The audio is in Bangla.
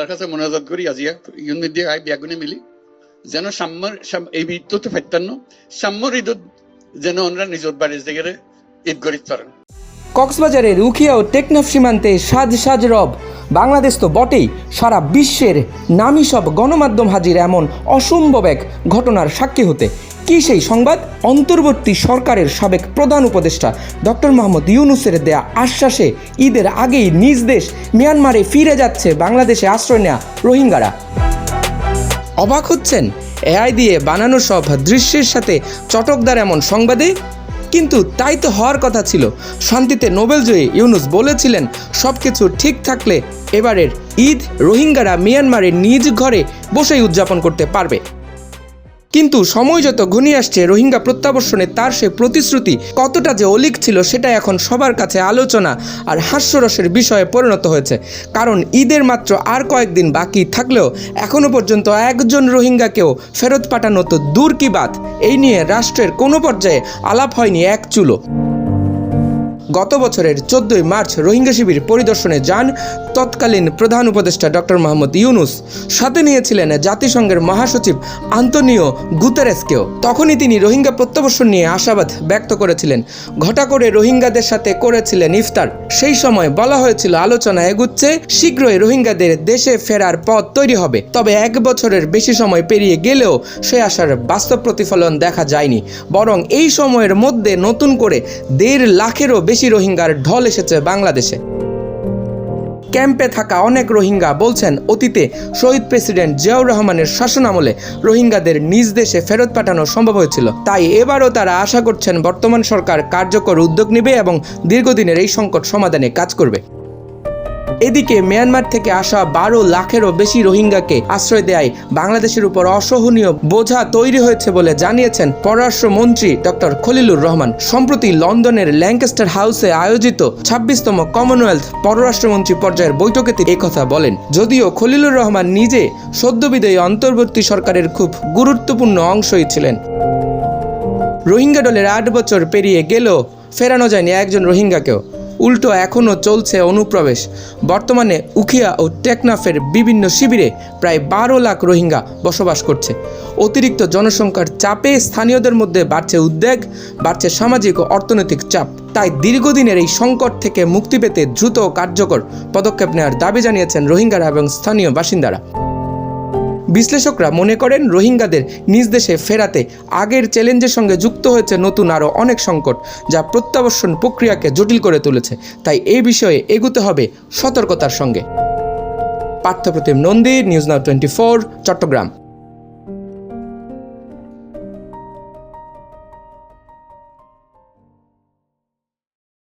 তার কাছে মোনাজাত করি আজিয়া ইউনিট দিয়ে আই বিয়াগুনে মিলি যেন সাম্যর এই ঈদতে ফেরতান্ন সাম্যর ঈদত যেন ওনারা নিজের বাড়ির জায়গায় ঈদ গরিত পারেন। কক্সবাজারের উখিয়া ও টেকনাফ সীমান্তে সাজ সাজ রব। বাংলাদেশ তো বটেই, সারা বিশ্বের নামী সব গণমাধ্যম হাজির এমন অসম্ভব এক ঘটনার সাক্ষী হতে। কি সেই সংবাদ? অন্তর্বর্তী সরকারের সাবেক প্রধান উপদেষ্টা ডক্টর মোহাম্মদ ইউনূসের দেয়া আশ্বাসে ঈদের আগেই নিজ দেশ মিয়ানমারে ফিরে যাচ্ছে বাংলাদেশে আশ্রয় নেওয়া রোহিঙ্গারা। অবাক হচ্ছেন এআই দিয়ে বানানো সব দৃশ্যের সাথে চটকদার এমন সংবাদে? কিন্তু তাই তো হওয়ার কথা ছিল। শান্তিতে নোবেলজয়ী ইউনূস বলেছিলেন সব কিছু ঠিক থাকলে এবারের ঈদ রোহিঙ্গারা মিয়ানমারের নিজ ঘরে বসেই উদযাপন করতে পারবে। কিন্তু সময় যত ঘনিয়ে আসছে রোহিঙ্গা প্রত্যাবর্ষণে তার সে প্রতিশ্রুতি কতটা যে অলীক ছিল সেটা এখন সবার কাছে আলোচনা আর হাস্যরসের বিষয়ে পরিণত হয়েছে। কারণ ঈদের মাত্র আর কয়েকদিন বাকি থাকলেও এখনও পর্যন্ত একজন রোহিঙ্গাকেও ফেরত পাঠানো তো দূর কি বাত, এই নিয়ে রাষ্ট্রের কোনো পর্যায়ে আলাপ হয়নি এক চুলো। গত বছরের 14 মার্চ রোহিঙ্গা শিবির পরিদর্শনে যান তৎকালীন প্রধান উপদেষ্টা ডক্টর মোহাম্মদ ইউনূস। সাথে নিয়েছিলেন জাতিসংঘের মহাসচিব আন্তোনিও গুতেরেসকেও। তখনই তিনি রোহিঙ্গা প্রত্যাবর্ষণ নিয়ে আশাবাদ ব্যক্ত করেছিলেন। ঘটা করে রোহিঙ্গাদের সাথে করেছিলেন ইফতার। সেই সময় বলা হয়েছিল আলোচনা এগুচ্ছে, শীঘ্রই রোহিঙ্গাদের দেশে ফেরার পথ তৈরি হবে। তবে 1 বছরের বেশি সময় পেরিয়ে গেলেও সে আশার বাস্তব প্রতিফলন দেখা যায়নি। বরং এই সময়ের মধ্যে নতুন করে 1.5 লাখেরও বেশি রোহিঙ্গার ঢল এসেছে বাংলাদেশে। ক্যাম্পে থাকা অনেক রোহিঙ্গা বলছেন অতীতে শহীদ প্রেসিডেন্ট জিয়াউর রহমানের শাসনামলে রোহিঙ্গাদের নিজ দেশে ফেরত পাঠানো সম্ভব হয়েছিল। তাই এবারও তারা আশা করছেন বর্তমান সরকার কার্যকর উদ্যোগ নেবে এবং দীর্ঘদিনের এই সংকট সমাধানে কাজ করবে। এদিকে মিয়ানমার থেকে আসা 12 লাখেরও বেশি রোহিঙ্গাকে আশ্রয় দেয় বাংলাদেশের উপর অসহনীয় বোঝা তৈরি হয়েছে বলে জানিয়েছেন পররাষ্ট্রমন্ত্রী ডক্টর খলিলুর রহমান। সম্প্রতি লন্ডনের ল্যাঙ্কাস্টার হাউসে আয়োজিত 26তম কমনওয়েলথ পররাষ্ট্রমন্ত্রী পর্যায়ের বৈঠকে তিনি একথা বলেন। যদিও খলিলুর রহমান নিজে সদ্যবিদায়ী অন্তর্বর্তী সরকারের খুব গুরুত্বপূর্ণ অংশই ছিলেন। রোহিঙ্গা দলের 8 বছর পেরিয়ে গেলেও ফেরানো যায়নি একজন রোহিঙ্গাকেও। উল্টো এখনও চলছে অনুপ্রবেশ। বর্তমানে উখিয়া ও টেকনাফের বিভিন্ন শিবিরে প্রায় 12 লাখ রোহিঙ্গা বসবাস করছে। অতিরিক্ত জনসংখ্যার চাপে স্থানীয়দের মধ্যে বাড়ছে উদ্বেগ, বাড়ছে সামাজিক ও অর্থনৈতিক চাপ। তাই দীর্ঘদিনের এই সংকট থেকে মুক্তি পেতে দ্রুত ও কার্যকর পদক্ষেপ নেওয়ার দাবি জানিয়েছেন রোহিঙ্গারা এবং স্থানীয় বাসিন্দারা। বিশ্লেষকরা মনে করেন রোহিঙ্গাদের নিজ দেশে ফেরাতে আগের চ্যালেঞ্জের সঙ্গে যুক্ত হয়েছে নতুন আরও অনেক সংকট, যা প্রত্যাবর্ষণ প্রক্রিয়াকে জটিল করে তুলেছে। তাই এই বিষয়ে এগুতে হবে সতর্কতার সঙ্গে। Parthapratim Nandi, news now 24, Chittagong.